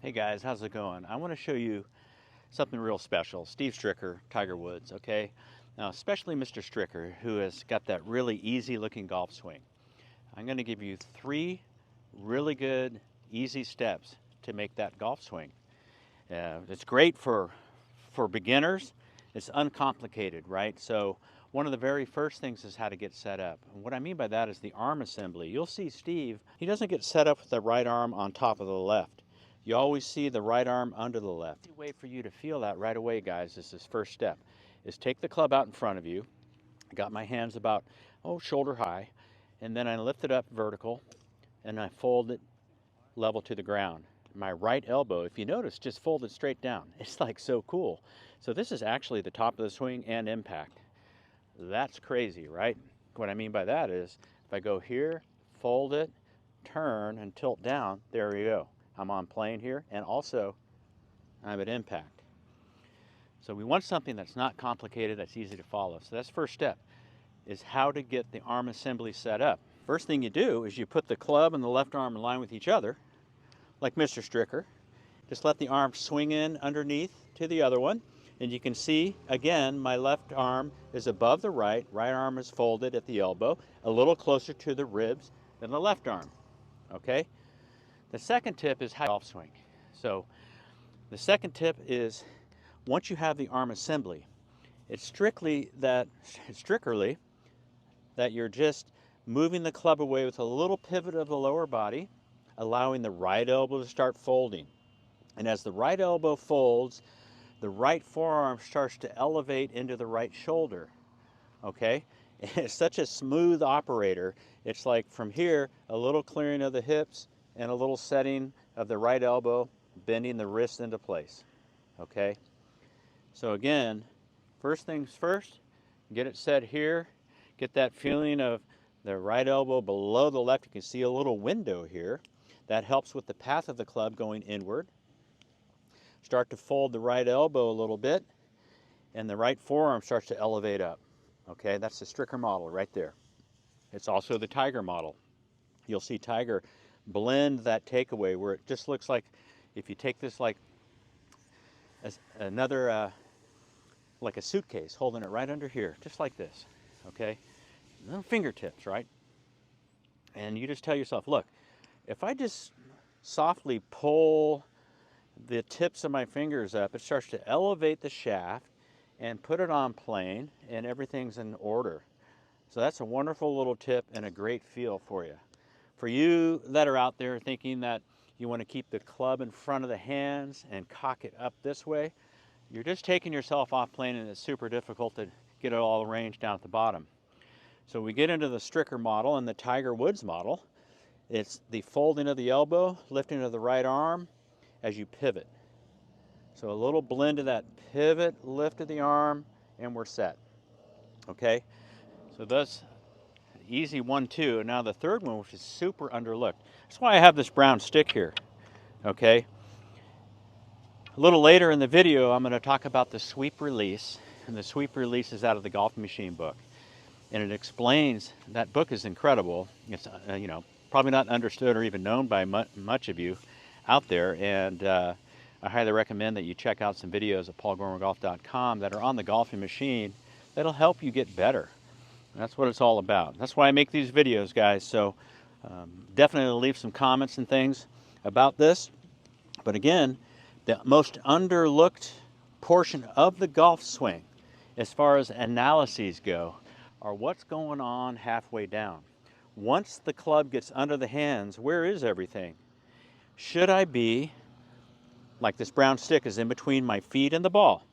Hey guys, how's it going? I want to show you something real special. Steve Stricker, Tiger Woods, okay? Now, especially Mr. Stricker, who has got that really easy looking golf swing. I'm going to give you 3 really good, easy steps to make that golf swing. It's great for beginners. It's uncomplicated, right? So one of the very first things is how to get set up. And what I mean by that is the arm assembly. You'll see Steve, he doesn't get set up with the right arm on top of the left. You always see the right arm under the left. The way for you to feel that right away, guys, is this first step, is take the club out in front of you. I got my hands about, shoulder high, and then I lift it up vertical, and I fold it level to the ground. My right elbow, if you notice, just folded straight down. It's like so cool. So this is actually the top of the swing and impact. That's crazy, right? What I mean by that is, if I go here, fold it, turn, and tilt down, there we go. I'm on plane here, and also I'm at impact. So we want something that's not complicated, that's easy to follow. So that's first step, is how to get the arm assembly set up. First thing you do is you put the club and the left arm in line with each other, like Mr. Stricker. Just let the arm swing in underneath to the other one, and you can see, again, my left arm is above the right arm is folded at the elbow, a little closer to the ribs than the left arm, okay? The second tip is how to golf swing. So the second tip is, once you have the arm assembly, it's strickerly that you're just moving the club away with a little pivot of the lower body, allowing the right elbow to start folding. And as the right elbow folds, the right forearm starts to elevate into the right shoulder, okay? And it's such a smooth operator. It's like from here, a little clearing of the hips and a little setting of the right elbow, bending the wrist into place, okay? So again, first things first, get it set here, get that feeling of the right elbow below the left. You can see a little window here. That helps with the path of the club going inward. Start to fold the right elbow a little bit, and the right forearm starts to elevate up. Okay, that's the Stricker model right there. It's also the Tiger model. You'll see Tiger blend that takeaway where it just looks like, if you take this like another, like a suitcase, holding it right under here, just like this, okay? Little fingertips, right? And you just tell yourself, look, if I just softly pull the tips of my fingers up, it starts to elevate the shaft and put it on plane, and everything's in order. So that's a wonderful little tip and a great feel for you. For you that are out there thinking that you want to keep the club in front of the hands and cock it up this way, you're just taking yourself off plane, and it's super difficult to get it all arranged down at the bottom. So we get into the Stricker model and the Tiger Woods model. It's the folding of the elbow, lifting of the right arm as you pivot. So a little blend of that pivot, lift of the arm, and we're set. Okay? So that's easy 1, 2. Now the third one, which is super underlooked. That's why I have this brown stick here. Okay? A little later in the video, I'm going to talk about the sweep release. And the sweep release is out of the Golf Machine book. And it explains, that book is incredible. It's, probably not understood or even known by much of you out there. And I highly recommend that you check out some videos at paulgormergolf.com that are on the golfing machine that'll help you get better. And that's what it's all about. That's why I make these videos, guys. So definitely leave some comments and things about this. But again, the most underlooked portion of the golf swing, as far as analyses go, are what's going on halfway down. Once the club gets under the hands, where is everything? Should I be, like this brown stick is in between my feet and the ball,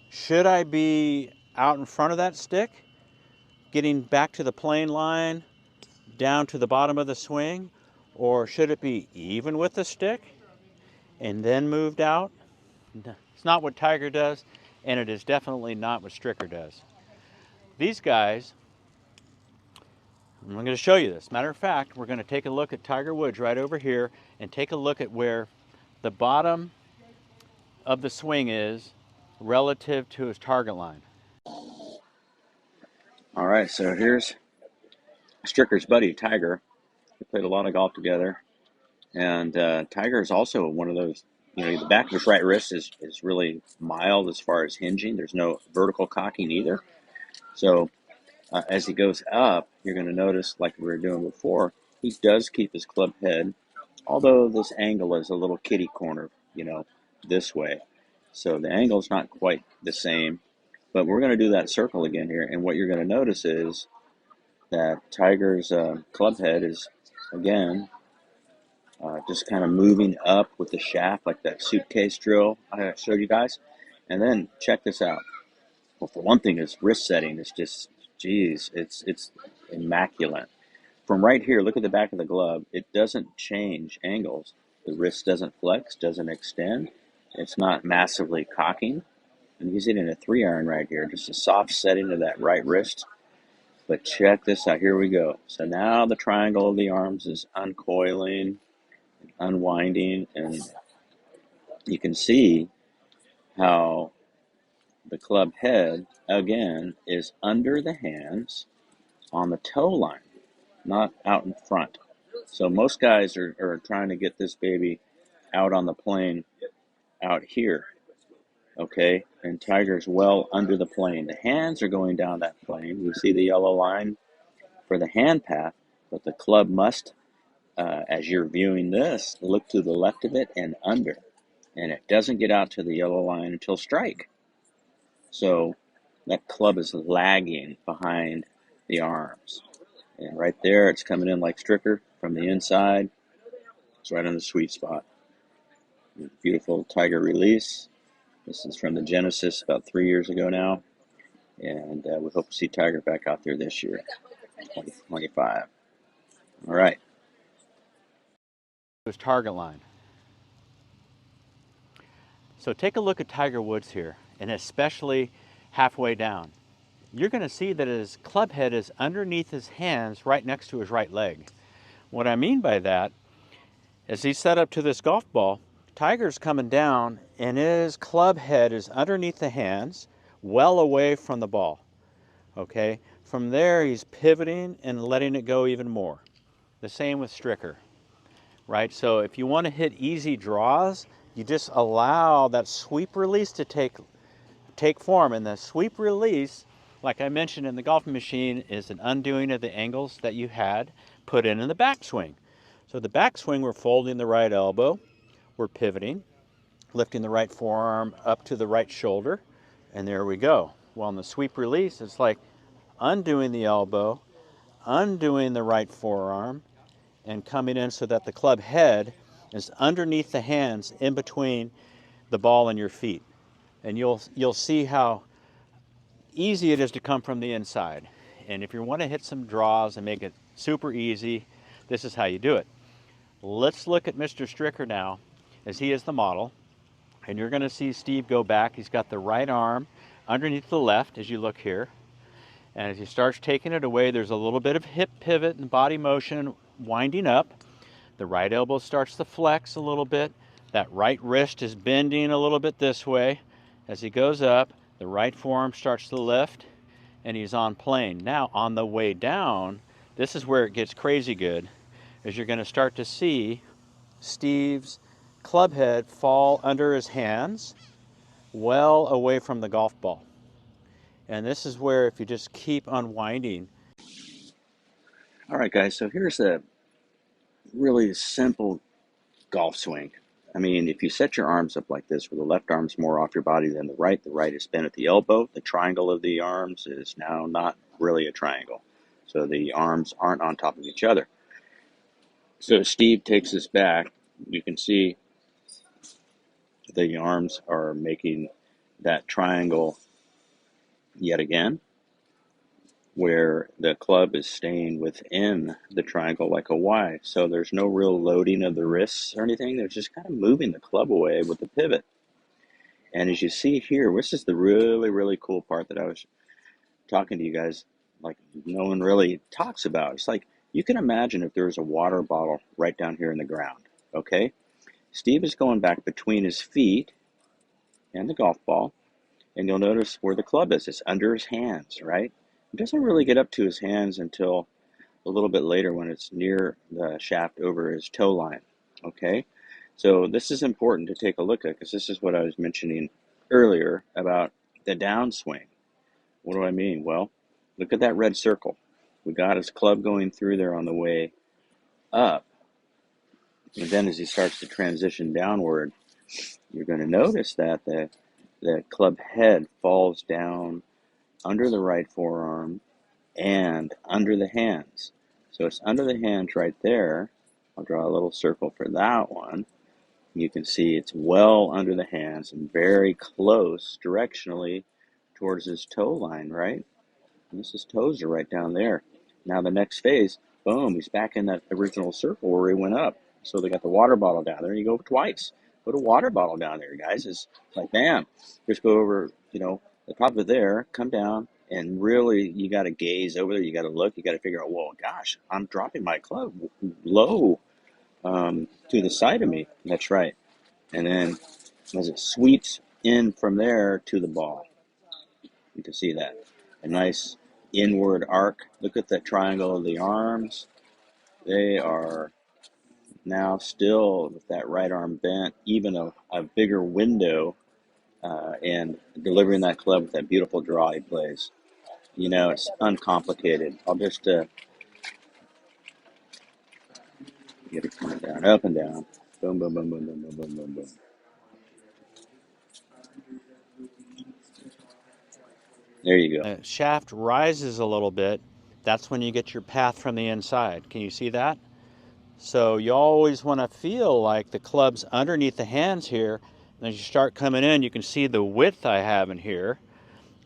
should I be out in front of that stick, getting back to the plane line, down to the bottom of the swing, or should it be even with the stick and then moved out? It's not what Tiger does, and it is definitely not what Stricker does. These guys, I'm going to show you this. Matter of fact, we're going to take a look at Tiger Woods right over here and take a look at where the bottom of the swing is relative to his target line. All right, so here's Stricker's buddy, Tiger. We played a lot of golf together, And Tiger is also one of those, you know, the back of his right wrist is really mild as far as hinging. There's no vertical cocking either. So as he goes up, you're going to notice, like we were doing before, he does keep his club head, although this angle is a little kitty corner, you know, this way. So the angle is not quite the same, but we're going to do that circle again here. And what you're going to notice is that Tiger's club head is, again, just kind of moving up with the shaft like that suitcase drill I showed you guys. And then check this out. Well, for one thing, his wrist setting is just, geez, it's immaculate. From right here, look at the back of the glove. It doesn't change angles. The wrist doesn't flex, doesn't extend. It's not massively cocking. And he's hitting a 3-iron right here, just a soft setting of that right wrist. But check this out. Here we go. So now the triangle of the arms is uncoiling, unwinding, and you can see how the club head, again, is under the hands on the toe line, not out in front. So most guys are trying to get this baby out on the plane out here, okay? And Tiger's well under the plane. The hands are going down that plane. You see the yellow line for the hand path, but the club must, as you're viewing this, look to the left of it and under. And it doesn't get out to the yellow line until strike. So that club is lagging behind the arms. And right there, it's coming in like Stricker from the inside. It's right on the sweet spot. Beautiful Tiger release. This is from the Genesis about 3 years ago now. And we hope to see Tiger back out there this year, 2025. All right. His target line. So take a look at Tiger Woods here, and especially halfway down. You're going to see that his club head is underneath his hands right next to his right leg. What I mean by that is he's set up to this golf ball. Tiger's coming down and his club head is underneath the hands, well away from the ball. Okay? From there he's pivoting and letting it go even more. The same with Stricker. Right? So if you want to hit easy draws, you just allow that sweep release to take form. And the sweep release, like I mentioned in the golf machine, is an undoing of the angles that you had put in the backswing. So the backswing, we're folding the right elbow, we're pivoting, lifting the right forearm up to the right shoulder, and there we go. Well, in the sweep release, it's like undoing the elbow, undoing the right forearm, and coming in so that the club head is underneath the hands in between the ball and your feet. And you'll see how easy it is to come from the inside. And if you want to hit some draws and make it super easy, this is how you do it. Let's look at Mr. Stricker now, as he is the model. And you're going to see Steve go back. He's got the right arm underneath the left as you look here. And as he starts taking it away, there's a little bit of hip pivot and body motion winding up. The right elbow starts to flex a little bit. That right wrist is bending a little bit this way. As he goes up, the right forearm starts to lift, and he's on plane. Now, on the way down, this is where it gets crazy good, as you're going to start to see Steve's club head fall under his hands, well away from the golf ball. And this is where, if you just keep unwinding. All right, guys. So here's a really simple golf swing. I mean, if you set your arms up like this, where the left arm's more off your body than the right is bent at the elbow. The triangle of the arms is now not really a triangle. So the arms aren't on top of each other. So Steve takes this back. You can see the arms are making that triangle yet again, where the club is staying within the triangle like a Y. So there's no real loading of the wrists or anything. They're just kind of moving the club away with the pivot. And as you see here, this is the really, really cool part that I was talking to you guys, like no one really talks about. It's like, you can imagine if there was a water bottle right down here in the ground, okay? Steve is going back between his feet and the golf ball, and you'll notice where the club is. It's under his hands, right? It doesn't really get up to his hands until a little bit later when it's near the shaft over his toe line. Okay, so this is important to take a look at because this is what I was mentioning earlier about the downswing. What do I mean? Well, look at that red circle. We got his club going through there on the way up. And then as he starts to transition downward, you're going to notice that the club head falls down under the right forearm and under the hands. So it's under the hands right there. I'll draw a little circle for that one. You can see it's well under the hands and very close directionally towards his toe line, right? And his toes are right down there. Now the next phase, boom, he's back in that original circle where he went up. So they got the water bottle down there. You go twice. Put a water bottle down there, guys. It's like, bam, just go over, the top of there, come down, and really you got to gaze over there. You got to look. You got to figure out, whoa, gosh, I'm dropping my club low to the side of me. That's right. And then as it sweeps in from there to the ball, you can see that. A nice inward arc. Look at that triangle of the arms. They are now still with that right arm bent, even a bigger window, and delivering that club with that beautiful draw he plays. It's uncomplicated. I'll just get it coming down, up and down. Boom, boom, boom, boom, boom, boom, boom, boom, boom. There you go. The shaft rises a little bit. That's when you get your path from the inside. Can you see that? So you always want to feel like the club's underneath the hands here. And as you start coming in, you can see the width I have in here.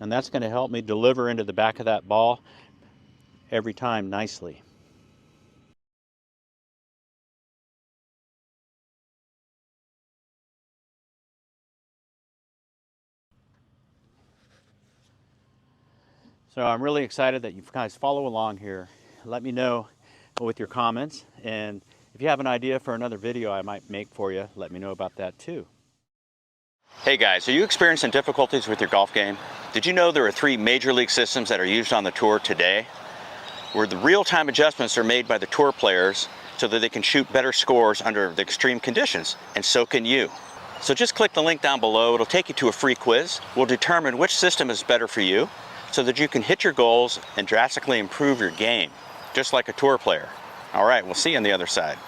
And that's going to help me deliver into the back of that ball every time nicely. So I'm really excited that you guys follow along here. Let me know with your comments. And if you have an idea for another video I might make for you, let me know about that too. Hey guys, are you experiencing difficulties with your golf game? Did you know there are 3 major league systems that are used on the tour today, where the real-time adjustments are made by the tour players so that they can shoot better scores under the extreme conditions, and so can you. So just click the link down below. It'll take you to a free quiz. We'll determine which system is better for you so that you can hit your goals and drastically improve your game, just like a tour player. All right, we'll see you on the other side.